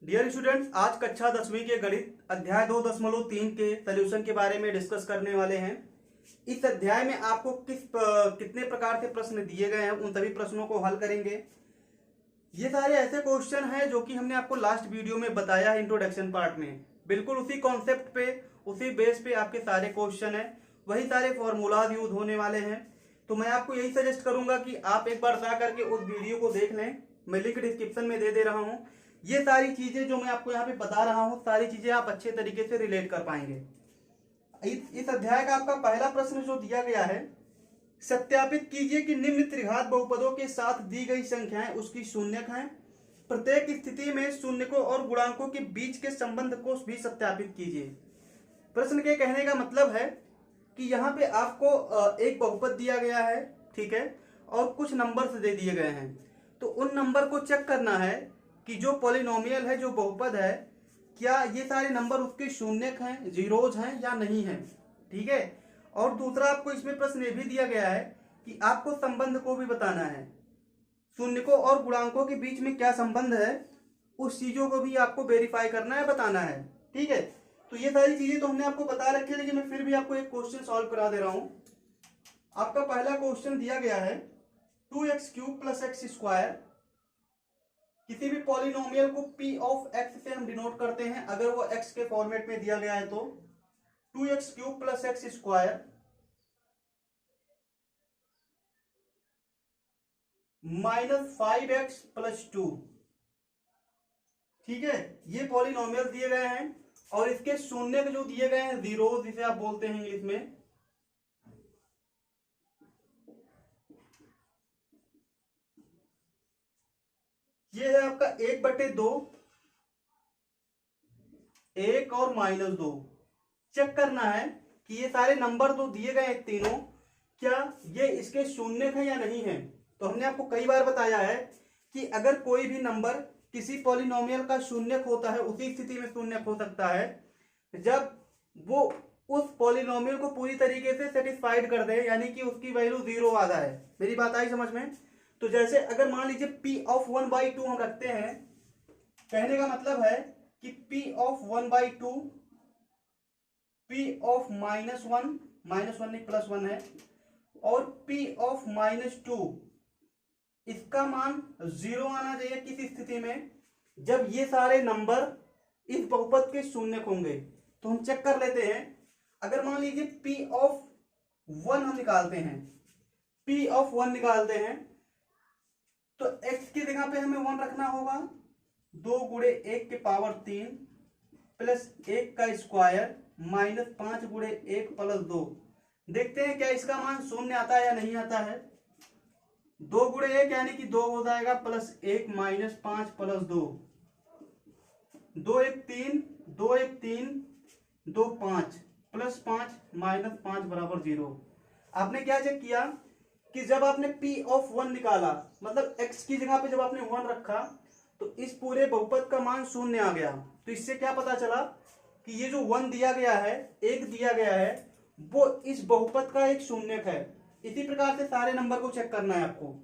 Dear students, आज कक्षा 10वीं के गणित अध्याय 2.3 के सॉल्यूशन के बारे में डिस्कस करने वाले हैं। इस अध्याय में आपको कितने प्रकार के प्रश्न दिए गए हैं, उन सभी प्रश्नों को हल करेंगे। ये सारे ऐसे क्वेश्चन हैं जो कि हमने आपको लास्ट वीडियो में बताया है इंट्रोडक्शन पार्ट में। बिल्कुल उसी कॉन्सेप्ट पे, उसी बेस पे आपके सारे क्वेश्चन हैं, वही सारे फॉर्मूलाज यूज होने वाले हैं। तो मैं आपको यही सजेस्ट करूंगा कि आप एक बार जा करके उस वीडियो को देख लें। मैं लिंक डिस्क्रिप्शन में दे रहा हूँ। ये सारी चीजें जो मैं आपको यहाँ पे बता रहा हूँ, सारी चीजें आप अच्छे तरीके से रिलेट कर पाएंगे। इस अध्याय का आपका पहला प्रश्न जो दिया गया है, सत्यापित कीजिए कि निम्न त्रिघात बहुपदों के साथ दी गई संख्याएं उसकी शून्यक हैं। प्रत्येक स्थिति में शून्यकों और गुणांकों के बीच के संबंध को भी सत्यापित कीजिए। प्रश्न के कहने का मतलब है कि यहाँ पे आपको एक बहुपद दिया गया है, ठीक है, और कुछ नंबर्स दे दिए गए हैं। तो उन नंबर को चेक करना है कि जो पॉलिनोमियल है, जो बहुपद है, क्या ये सारे नंबर उसके शून्यक हैं, जीरोज हैं या नहीं है, ठीक है। और दूसरा आपको इसमें प्रश्न ये भी दिया गया है कि आपको संबंध को भी बताना है। शून्यकों और गुणांकों के बीच में क्या संबंध है, उस चीजों को भी आपको वेरीफाई करना है, बताना है, ठीक है। तो ये सारी चीजें तो हमने आपको बता रखी है, लेकिन मैं फिर भी आपको एक क्वेश्चन सॉल्व करा दे रहा हूं। आपका पहला क्वेश्चन दिया गया है 2x³ + x²। किसी भी पॉलिनोमियल को p ऑफ x से हम डिनोट करते हैं अगर वो x के फॉर्मेट में दिया गया है। तो 2x³ + x² -5x + 2, ठीक है। ये पॉलिनोमियल दिए गए हैं और इसके शून्य जो दिए गए हैं, जीरो जिसे आप बोलते हैं इंग्लिश में। ये है आपका 1/2, 1 और -2। चेक करना है कि ये सारे नंबर जो दिए गए हैं तीनों, क्या ये इसके शून्यक हैं या नहीं है। तो हमने आपको कई बार बताया है कि अगर कोई भी नंबर किसी पॉलिनोमियल का शून्यक होता है, उसी स्थिति में शून्यक हो सकता है जब वो उस पॉलिनोमियल को पूरी तरीके से सेटिस्फाइड कर दे, यानी कि उसकी वैल्यू 0 आ जाए। मेरी बात आई समझ में। तो जैसे अगर मान लीजिए p ऑफ 1/2 हम रखते हैं, कहने का मतलब है कि p ऑफ 1/2, p ऑफ -1 नहीं +1 है, और p ऑफ -2, इसका मान 0 आना चाहिए किस स्थिति में, जब ये सारे नंबर इस बहुपद के शून्यक होंगे। तो हम चेक कर लेते हैं। अगर मान लीजिए p ऑफ 1 हम निकालते हैं, p ऑफ 1 निकालते हैं, तो x की जगह पे हमें 1 रखना होगा। 2 × 1 की पावर 3 + 1 का स्क्वायर -5 × 1 + 2। देखते हैं क्या इसका मान 0 आता है या नहीं आता है। 2 × 1 यानी कि 2 हो जाएगा, +1 -5 + 2, 2 × 1 3, 2 × 1 3, 2 5, +5 -5 = 0। आपने क्या चेक किया कि जब आपने p ऑफ 1 निकाला, मतलब x की जगह पे जब आपने 1 रखा, तो इस पूरे बहुपद का मान 0 आ गया। तो इससे क्या पता चला कि ये जो 1 दिया गया है, 1 दिया गया है, वो इस बहुपद का एक शून्यक है। इसी प्रकार से सारे नंबर को चेक करना है आपको।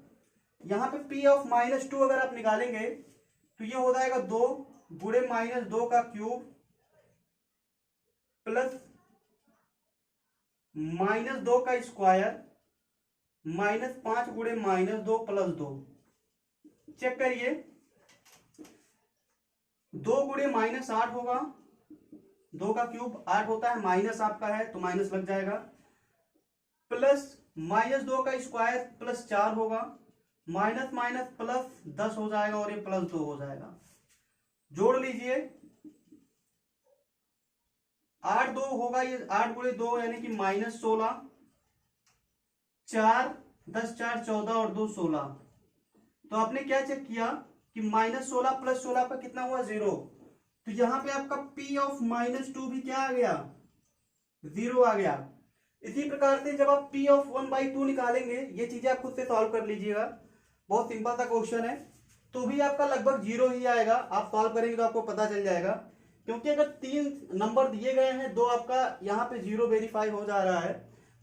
यहाँ पे p ऑफ -2 अगर आप निकालेंगे तो ये हो जाएगा 2 × -2 का क्यूब प्लस -2 का स्क्वायर -5 × -2 + 2। चेक करिए, 2 × -8 होगा, 2 का क्यूब 8 होता है, माइनस आपका है तो माइनस लग जाएगा, प्लस -2 का स्क्वायर +4 होगा, माइनस माइनस प्लस 10 हो जाएगा और ये +2 हो जाएगा। जोड़ लीजिए, 8 2 होगा, ये 8 × 2 यानी कि -16, 4 10 4 14 और 2 16। तो आपने क्या चेक किया कि -16 + 16 का कितना हुआ, 0। तो यहां पे आपका p ऑफ -2 भी क्या आ गया, 0 आ गया। इसी प्रकार से जब आप p ऑफ 1/2 निकालेंगे, ये चीजें आप खुद से सॉल्व कर लीजिएगा, बहुत सिंपल सा क्वेश्चन है, तो भी आपका लगभग 0 ही आएगा। आप सॉल्व करेंगे तो आपको पता चल जाएगा, क्योंकि अगर 3 नंबर दिए गए हैं, 2 आपका यहाँ पे 0 वेरीफाई हो जा रहा है,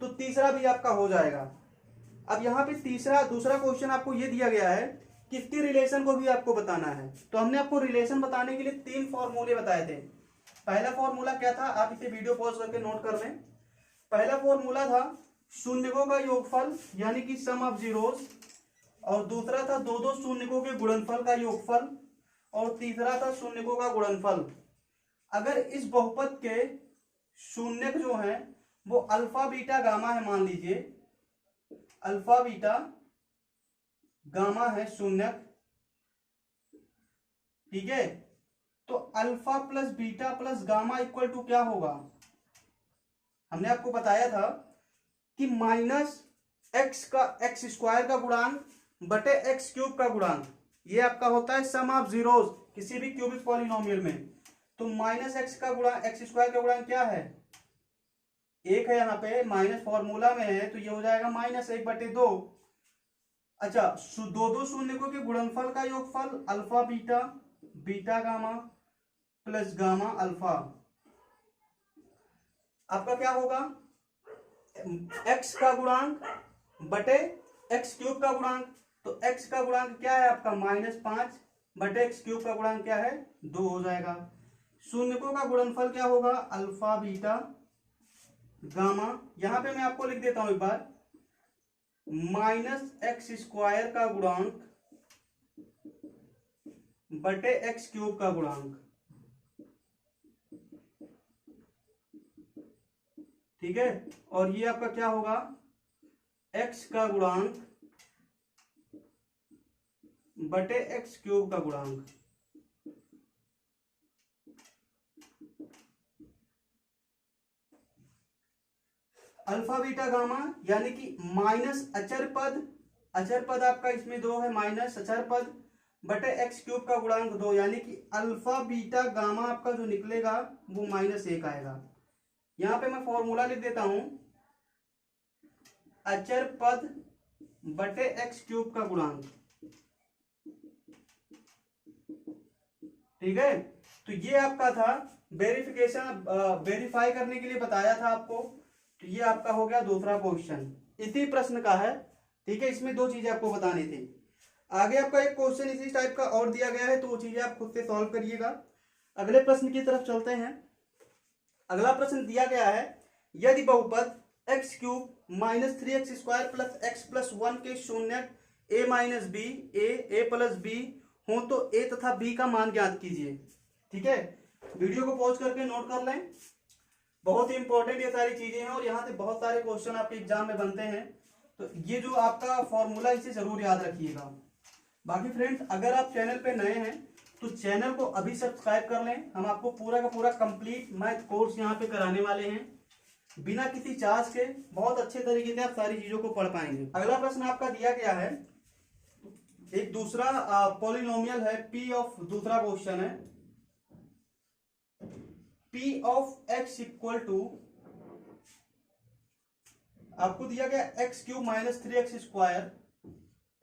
तो तीसरा भी आपका हो जाएगा। अब यहाँ पे दूसरा क्वेश्चन आपको ये दिया गया है किसके रिलेशन को भी आपको बताना है। तो हमने आपको रिलेशन बताने के लिए 3 फॉर्मूले बताए थे। पहला फॉर्मूला क्या था, आप इसे वीडियो पॉज करके नोट कर लें। पहला फॉर्मूला था शून्यकों का योगफल यानी कि सम ऑफ जीरोस, और दूसरा था दो दो शून्यकों के गुणनफल का योगफल, और तीसरा था शून्यकों का गुणनफल। अगर इस बहुपद के शून्यक जो है वो अल्फा बीटा गामा है, मान लीजिए अल्फा बीटा गामा है शून्यक, ठीक है, तो alpha plus beta plus gamma equal to क्या होगा। हमने आपको बताया था कि माइनस एक्स का एक्स स्क्वायर का गुणांक बटे एक्स क्यूब का गुणांक, ये आपका होता है सम ऑफ जीरोस किसी भी क्यूबिक पॉलिनोमियल में। तो माइनस एक्स का गुणांक एक्स स्क्वायर का गुणांक क्या है, एक है, यहाँ पे माइनस फॉर्मूला में है, तो ये हो जाएगा -1/2। अच्छा, दो दो शून्यकों के गुणनफल का योगफल alpha beta beta gamma plus gamma alpha, आपका क्या होगा, एक्स का गुणांक बटे एक्स क्यूब का गुणांक। तो एक्स का गुणांक क्या है आपका -5 बटे एक्स क्यूब का गुणांक क्या है 2 हो जाएगा। शून्यकों का गुणनफल क्या होगा अल्फा बीटा गामा, यहां पे मैं आपको लिख देता हूं एक बार, -x² का गुणांक बटे एक्स क्यूब का गुणांक, ठीक है, और ये आपका क्या होगा x का गुणांक बटे एक्स क्यूब का गुणांक। अल्फा बीटा गामा यानी कि माइनस अचर पद आपका इसमें 2 है, माइनस अचर पद बटे एक्स क्यूब का गुणांक 2, यानी कि अल्फा बीटा गामा आपका जो निकलेगा वो -1 आएगा। यहां पे मैं फॉर्मूला लिख देता हूं, अचर पद बटे एक्स क्यूब का गुणांक, ठीक है। तो ये आपका था वेरीफाई करने के लिए बताया था आपको। तो ये आपका हो गया दूसरा क्वेश्चन, इसी प्रश्न का है, ठीक है। इसमें 2 चीजें आपको बतानी थी। आगे आपका एक क्वेश्चन इसी टाइप का और दिया गया है, तो वो चीजें आप खुद से सॉल्व करिएगा। अगले प्रश्न की तरफ चलते हैं। अगला प्रश्न दिया गया है, यदि बहुपद x cube -3x² plus x plus 1 के शून्यक a minus b a plus b हो तो a तथा b का मान ज्ञात कीजिए, ठीक है। वीडियो को पॉज करके नोट कर लें, बहुत ही इंपॉर्टेंट ये सारी चीजें हैं और यहाँ से बहुत सारे क्वेश्चन आपके एग्जाम में बनते हैं। तो ये जो आपका फॉर्मूला इसे जरूर याद रखिएगा। बाकी फ्रेंड्स, अगर आप चैनल पे नए हैं तो चैनल को अभी सब्सक्राइब कर लें। हम आपको पूरा का पूरा कंप्लीट मैथ कोर्स यहाँ पे कराने वाले हैं, बिना किसी चार्ज के बहुत अच्छे तरीके से आप सारी चीजों को पढ़ पाएंगे। अगला प्रश्न आपका दिया गया है, एक दूसरा पॉलिनोमियल है p ऑफ, दूसरा क्वेश्चन है p of x equal to, आपको दिया गया x cube -3x²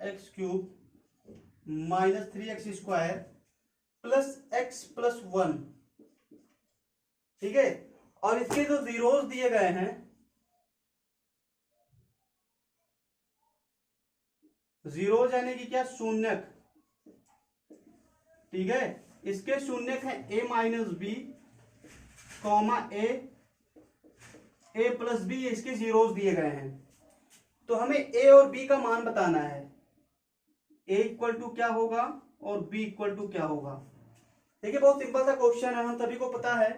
x cube -3x² plus x plus 1, ठीक है। और इसके जो जीरोस दिए गए हैं, जीरोस यानी कि क्या शून्यक, ठीक है। इसके शून्यक है a minus b comma a plus b, इसके जीरोस दिए गए हैं। तो हमें a और b का मान बताना है, a इक्वल टू क्या होगा और b इक्वल टू क्या होगा। देखिए बहुत सिंपल सा क्वेश्चन है, हम सभी को पता है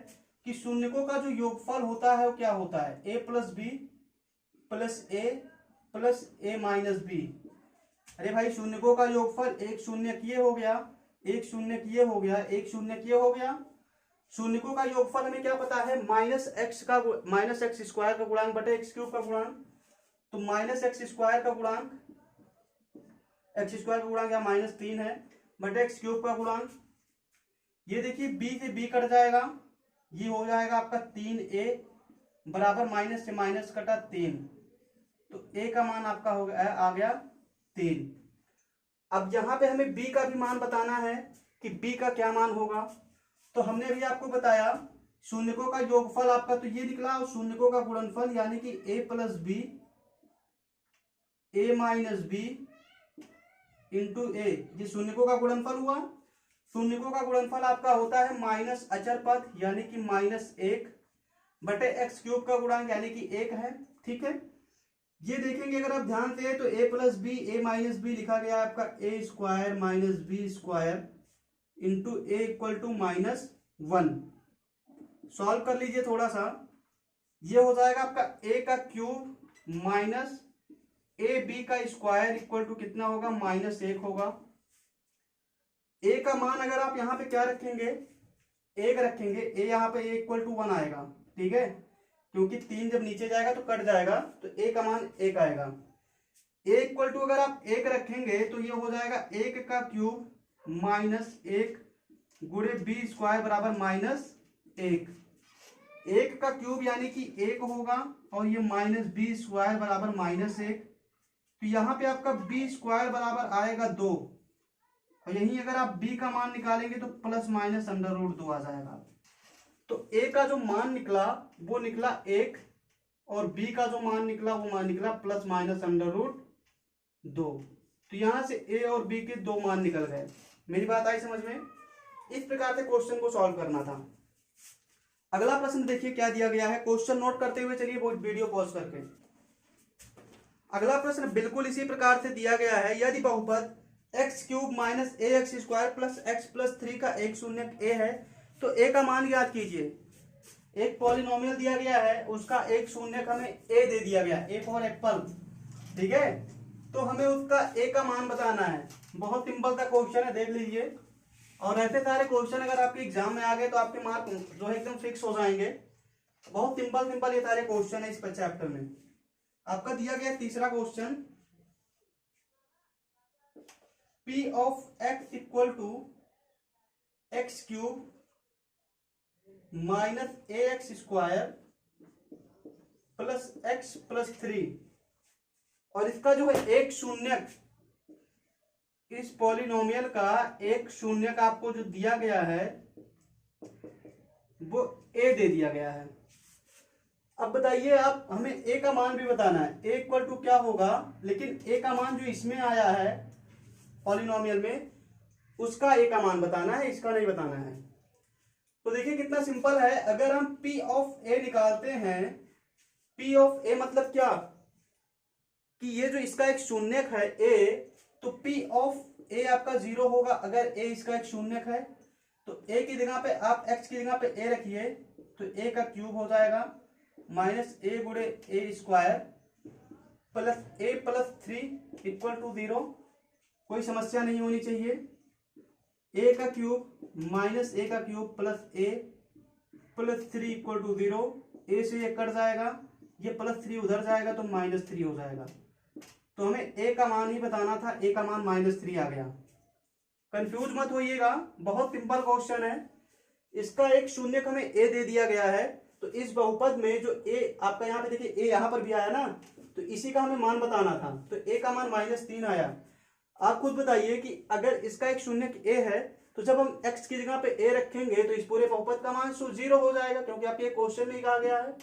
कि शून्यकों का जो योगफल होता है वो क्या होता है, a plus b plus a minus b. अरे भाई, शून्यकों का योगफल, एक शून्य ये हो गया, एक शून्य ये हो गया, एक शून्य ये हो गया। शून्यकों का योगफल हमें क्या पता है, -x का गुणांक बटे एक्स क्यूब का गुणांक। तो -x² का गुणांक, x² का गुणांक या -3 है बटे एक्स क्यूब का गुणांक। ये देखिए b से b कट जाएगा, ये हो जाएगा आपका 3a बराबर माइनस से माइनस कटा 3, तो a का मान आपका हो गया, आ गया 3। अब यहाँ पे हमें b का भी मान बताना है कि b का क्या मान होगा। तो हमने अभी आपको बताया शून्यकों का योगफल आपका तो ये निकला, और शून्यकों का गुणनफल यानी कि a plus B A minus B into A, ये शून्यकों का गुणनफल हुआ। शून्यकों का गुणनफल आपका होता है माइनस अचर पद यानी कि -1 बटे एक्स क्यूब का गुणांक यानी कि 1 है। ठीक है, ये देखेंगे अगर आप ध्यान से तो a plus B A minus B लिखा गया है आपका A square minus B square into A equal to -1। Solve कर लीजिए थोड़ा सा, ये हो जाएगा आपका a का क्यूब माइनस ए बी का स्क्वायर इक्वल टू कितना होगा, -1 होगा। a का मान अगर आप यहाँ पे क्या रखेंगे, 1 रखेंगे, a यहाँ पे a इक्वल टू 1 आएगा। ठीक है, क्योंकि 3 जब नीचे जाएगा तो कट जाएगा, तो a का मान 1 आएगा। a इक्वल टू अगर आप 1 रखेंगे तो ये हो जाएगा 1 का क्यूब -1 गुणे बी स्क्वायर बराबर -1। 1 का क्यूब यानी कि 1 होगा और ये -b स्क्वायर बराबर -1, तो यहाँ पे आपका b स्क्वायर बराबर आएगा 2 और यहीं अगर आप b का मान निकालेंगे तो प्लस माइनस √2 आ जाएगा। तो a का जो मान निकला वो निकला 1 और b का जो मान निकला वो मान निकला प्लस माइनस √2। तो यहां से a और b के 2 मान निकल गए। मेरी बात आई समझ में? इस प्रकार से क्वेश्चन को सॉल्व करना था। अगला प्रश्न देखिए क्या दिया गया है, क्वेश्चन नोट करते हुए चलिए वो वीडियो पॉज करके। अगला प्रश्न बिल्कुल इसी प्रकार से दिया गया है, यदि बहुपद एक्स क्यूब माइनस ए x square plus x plus 3 का एक शून्यक ए है तो ए का मान ज्ञात कीजिए। एक पॉलिनोमियल दिया गया है, उसका एक शून्यक हमें ए दे दिया गया, ए फॉर एप्पल। ठीक है, तो हमें उसका ए का मान बताना है। बहुत सिंपल सा क्वेश्चन है, देख लीजिए। और ऐसे सारे क्वेश्चन अगर आपके एग्जाम में आ गए तो आपके मार्क जो है एकदम फिक्स हो जाएंगे। बहुत सिंपल सिंपल ये सारे क्वेश्चन है इस चैप्टर में। आपका दिया गया तीसरा question, p of x equal to x cube minus A x square plus x plus 3, और इसका जो है एक शून्यक, इस पॉलिनोमियल का एक शून्यक आपको जो दिया गया है वो ए दे दिया गया है। अब बताइए आप, हमें ए का मान भी बताना है, ए इक्वल टू क्या होगा, लेकिन ए का मान जो इसमें आया है पॉलिनोमियल में उसका ए का मान बताना है, इसका नहीं बताना है। तो देखिए कितना सिंपल है, अगर हम P ऑफ ए निकालते हैं, P ऑफ ए मतलब क्या कि ये जो इसका एक शून्यक है a, तो P ऑफ ए आपका 0 होगा अगर a इसका एक शून्यक है। तो a की जगह पे आप x की जगह पे a रखिए तो a का क्यूब हो जाएगा माइनस ए गुणे A square plus a plus 3 equal to 0। कोई समस्या नहीं होनी चाहिए। a का क्यूब माइनस ए का cube plus a plus 3 equal to 0। a से ये कट जाएगा, ये प्लस 3 उधर जाएगा तो -3 हो जाएगा। तो हमें a का मान ही बताना था, a का मान -3 आ गया। कंफ्यूज मत होइएगा, बहुत सिंपल क्वेश्चन है। इसका एक शून्यक हमें a दे दिया गया है, तो इस बहुपद में जो a आपका यहाँ पे देखिए a यहाँ पर भी आया ना, तो इसी का हमें मान बताना था। तो a का मान -3 आया। आप खुद बताइए कि अगर इसका एक शून्यक a है तो जब हम x की जगह पे a रखेंगे तो इस पूरे बहुपद का मान 0 हो जाएगा, क्योंकि आपके ये क्वेश्चन में ही कहा गया है।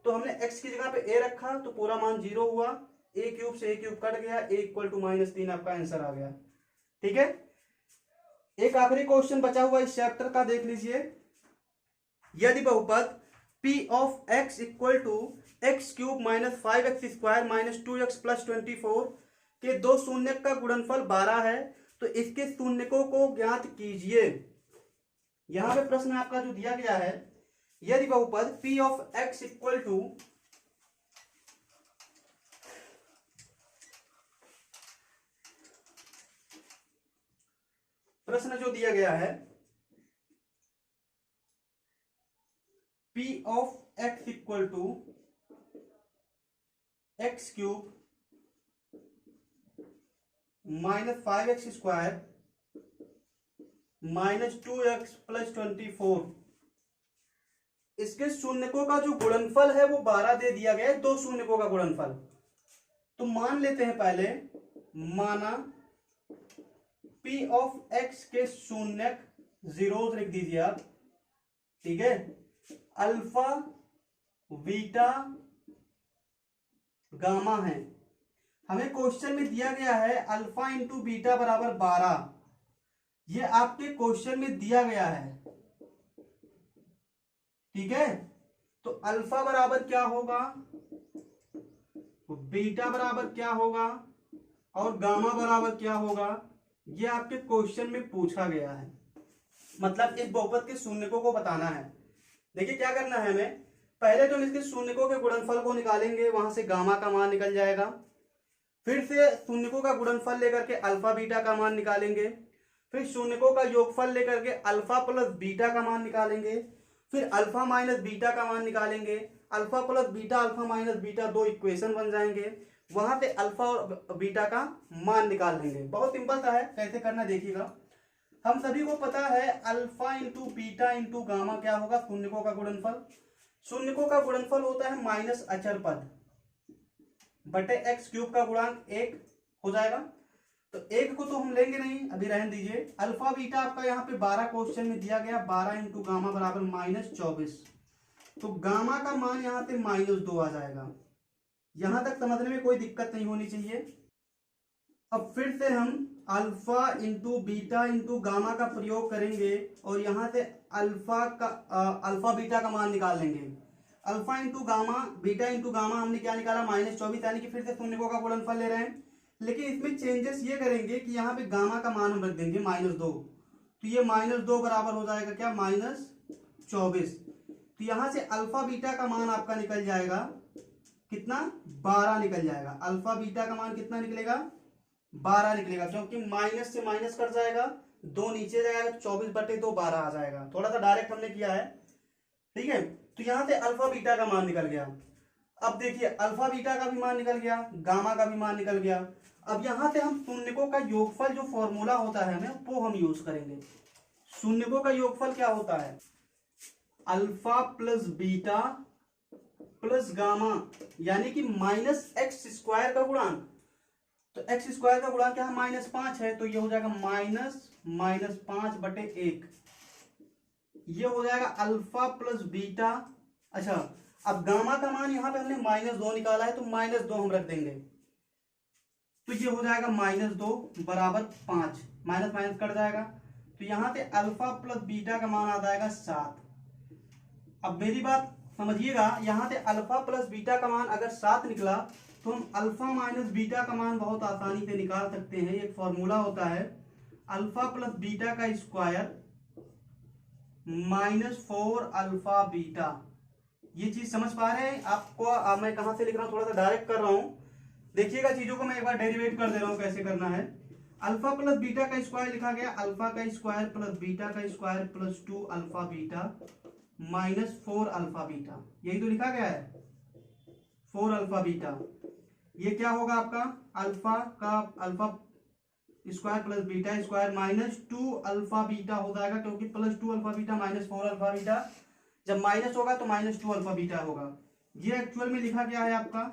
तो हमने x की जगह पे a रखा तो पूरा मान 0 हुआ, a क्यूब से a क्यूब कट गया, a इक्वल टू -3 आपका आंसर आ गया। ठीक है, एक आखिरी क्वेश्चन बचा हुआ इस चैप्टर का, देख लीजिए। यदि बहुपद p of x equal to x cube minus 5x square minus 2x plus 24 के दो शून्यक का गुणनफल 12 है तो इसके शून्यकों को ज्ञात कीजिए। यहां पे प्रश्न आपका जो दिया गया है, यदि बहुपद p of x equal to प्रश्न जो दिया गया है p of x equal to x cube minus 5x square minus 2x plus 24, इसके शून्यकों का जो गुणनफल है वो 12 दे दिया गया है, दो शून्यकों का गुणनफल। तो मान लेते हैं पहले, माना p ऑफ x के शून्यक जीरो लिख दीजिए आप। ठीक है, अल्फा बीटा गामा है। हमें क्वेश्चन में दिया गया है अल्फा इंटू बीटा बराबर 12, ये आपके क्वेश्चन में दिया गया है, ठीक है। तो अल्फा बराबर क्या होगा, बीटा बराबर क्या होगा और गामा बराबर क्या होगा, ये आपके क्वेश्चन में पूछा गया है। मतलब इस बहुपद के शून्यकों को बताना है। देखिए क्या करना है हमें, पहले तो हम इसके शून्यकों के गुणनफल को निकालेंगे, वहां से गामा का मान निकल जाएगा। फिर से शून्यकों का गुणनफल लेकर के अल्फा बीटा का मान निकालेंगे। फिर शून्यकों का योगफल लेकर के अल्फा प्लस बीटा का मान निकालेंगे। फिर अल्फा माइनस बीटा का मान निकालेंगे। Alpha plus beta, alpha minus beta, दो इक्वेशन बन जाएंगे। वहां से अल्फा और बीटा का मान निकाल लेंगे। बहुत सिंपल सा है, कैसे करना देखिएगा। हम सभी को पता है alpha into beta into gamma क्या होगा, शून्यकों का गुणनफल। शून्यकों का गुणनफल होता है माइनस अचर पद बटे एक्स क्यूब का गुणांक 1 हो जाएगा। तो 1 को तो हम लेंगे नहीं, अभी रहने दीजिए। अल्फा बीटा आपका यहाँ पे 12 क्वेश्चन में दिया गया, 12 इंटू गामा बराबर -24। तो गामा का मान यहाँ पे -2 आ जाएगा। यहां तक समझने में कोई दिक्कत नहीं होनी चाहिए। अब फिर से हम alpha into beta into gamma का प्रयोग करेंगे और यहां से अल्फा बीटा का मान निकाल लेंगे। Alpha into gamma, beta into gamma हमने क्या निकाला, -24, यानी कि फिर से शून्यकों का गुणनफल ले रहे हैं। लेकिन इसमें चेंजेस ये करेंगे कि यहाँ पे गामा का मान हम रख देंगे -2। तो ये -2 बराबर हो जाएगा क्या, -24। तो यहां से अल्फा बीटा का मान आपका निकल जाएगा कितना, 12 निकल जाएगा। अल्फा बीटा का मान कितना निकलेगा, 12 निकलेगा, क्योंकि माइनस से माइनस कट जाएगा, 2 नीचे जाएगा, 24 बटे 2 12 आ जाएगा। थोड़ा सा डायरेक्ट हमने किया है, ठीक है। तो यहां से अल्फा बीटा का मान निकल गया। अब देखिए अल्फा बीटा का भी मान निकल गया, गामा का भी मान निकल गया। अब यहां से हम शून्यकों का योगफल जो फॉर्मूला होता है हमें, वो हम यूज करेंगे। शून्यकों का योगफल क्या होता है, alpha plus beta plus gamma, यानी कि -x² का गुणांक। तो x² का गुणांक क्या है, -5 है, तो ये हो जाएगा -5 बटे 1। ये हो जाएगा अल्फा प्लस बीटा। अच्छा, अब गामा का मान यहां पे हमने -2 निकाला है, तो -2 हम रख देंगे। तो ये हो जाएगा -2 बराबर 5, माइनस माइनस कट जाएगा। तो यहां से अल्फा प्लस बीटा का मान आ जाएगा 7। अब मेरी बात समझिएगा, यहां से अल्फा प्लस बीटा का मान अगर 7 निकला तो हम अल्फा माइनस बीटा का मान बहुत आसानी से निकाल सकते हैं। एक फॉर्मूला होता है अल्फा प्लस बीटा का स्क्वायर -4 अल्फा बीटा। ये चीज समझ पा रहे हैं आपको? मैं कहां से लिख रहा हूं, थोड़ा सा डायरेक्ट कर रहा हूं, देखिएगा चीजों को। मैं एक बार डेरिवेट कर दे रहा हूं कैसे करना है। अल्फा प्लस बीटा का स्क्वायर लिखा गया, अल्फा का स्क्वायर प्लस बीटा का square plus 2 alpha beta -4 alpha beta, यही तो लिखा गया है 4 अल्फा बीटा। ये क्या होगा आपका, alpha square plus beta square -2 alpha beta हो जाएगा, क्योंकि +2 अल्फा बीटा -4 अल्फा बीटा, जब माइनस होगा तो -2 अल्फा बीटा होगा। ये एक्चुअल में लिखा गया है आपका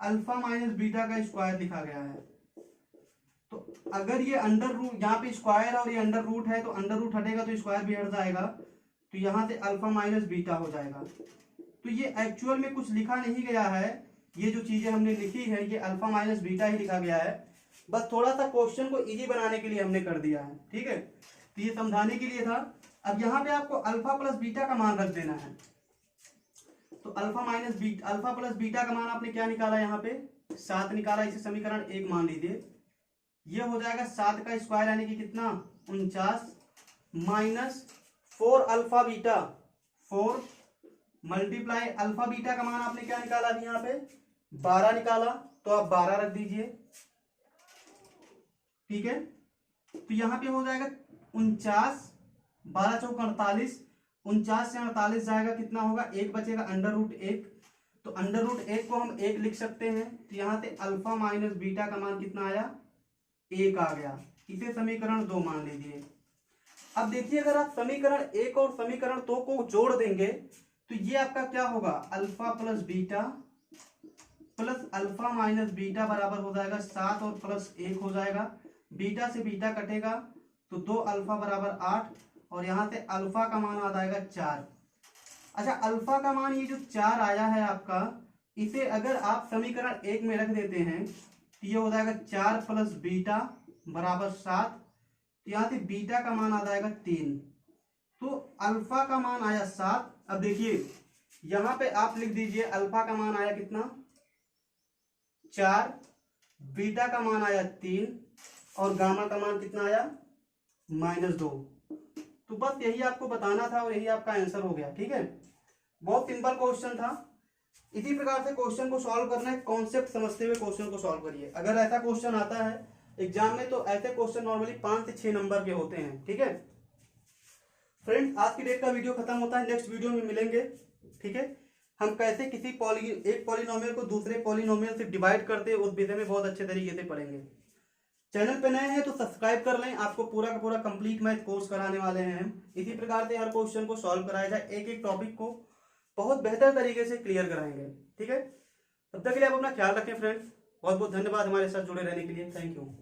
अल्फा माइनस बीटा का स्क्वायर लिखा गया है। तो अगर ये अंडर रूट, यहाँ पे स्क्वायर और ये अंडर रूट है, तो अंडर रूट हटेगा तो स्क्वायर भी हट जाएगा, तो यहाँ से अल्फा माइनस बीटा हो जाएगा। तो ये एक्चुअल में कुछ लिखा नहीं गया है, ये जो चीजें हमने लिखी है ये अल्फा माइनस बीटा ही लिखा गया है। बस थोड़ा सा क्वेश्चन को इजी बनाने के लिए हमने कर दिया है, ठीक है। तो ये समझाने के लिए था। अब यहाँ पे आपको अल्फा प्लस बीटा का मान रख देना है। तो अल्फा प्लस बीटा का मान आपने क्या निकाला, यहाँ पे 7 निकाला, इसे समीकरण 1 मान लीजिए। ये हो जाएगा 7 का स्क्वायर यानी कि कितना, 49 -4 alpha beta, 4 multiply alpha beta का मान आपने क्या निकाला अभी यहाँ पे 12 निकाला, तो आप 12 रख दीजिए, ठीक है। तो यहाँ पे हो जाएगा 49, 12 चौक 48, 49 से 48 जाएगा, कितना होगा, 1 बचेगा, √1। तो √1 को हम 1 लिख सकते हैं। तो यहाँ से अल्फा माइनस बीटा का मान कितना आया, 1 आ गया। इसे समीकरण 2 मान लीजिए। अब देखिए अगर आप समीकरण 1 और समीकरण 2 को जोड़ देंगे तो ये आपका क्या होगा, alpha plus beta plus alpha minus beta बराबर हो जाएगा 7 और प्लस 1 हो जाएगा। बीटा से बीटा कटेगा तो 2 अल्फा बराबर 8, और यहाँ से अल्फा का मान आ जाएगा 4। अच्छा, अल्फा का मान ये जो 4 आया है आपका, इसे अगर आप समीकरण 1 में रख देते हैं, तो ये हो जाएगा 4 प्लस बीटा बराबर 7। यहाँ से बीटा का मान आ जाएगा 3, तो अल्फा का मान आया 7। अब देखिए यहां पे आप लिख दीजिए अल्फा का मान आया कितना 4, बीटा का मान आया 3 और गामा का मान कितना आया -2। तो बस यही आपको बताना था और यही आपका आंसर हो गया। ठीक है, बहुत सिंपल क्वेश्चन था। इसी प्रकार से क्वेश्चन को सॉल्व करना है, कॉन्सेप्ट समझते हुए क्वेश्चन को सॉल्व करिए। अगर ऐसा क्वेश्चन आता है एग्जाम में तो ऐसे क्वेश्चन नॉर्मली 5 से 6 नंबर के होते हैं। ठीक है फ्रेंड्स, आज की डेट का वीडियो खत्म होता है, नेक्स्ट वीडियो में मिलेंगे। ठीक है, हम कैसे किसी एक पॉलिनोमियल को दूसरे पॉलिनोमियल से डिवाइड करते हैं उस विषय में बहुत अच्छे तरीके से पढ़ेंगे। चैनल पे नए हैं तो सब्सक्राइब कर लें, आपको पूरा का पूरा कंप्लीट मैथ कोर्स कराने वाले हैं हम। इसी प्रकार से हर क्वेश्चन को सॉल्व कराया जाए, एक एक टॉपिक को बहुत बेहतर तरीके से क्लियर कराएंगे। ठीक है, तब तक के लिए आप अपना ख्याल रखें फ्रेंड्स। बहुत बहुत धन्यवाद हमारे साथ जुड़े रहने के लिए। Thank you.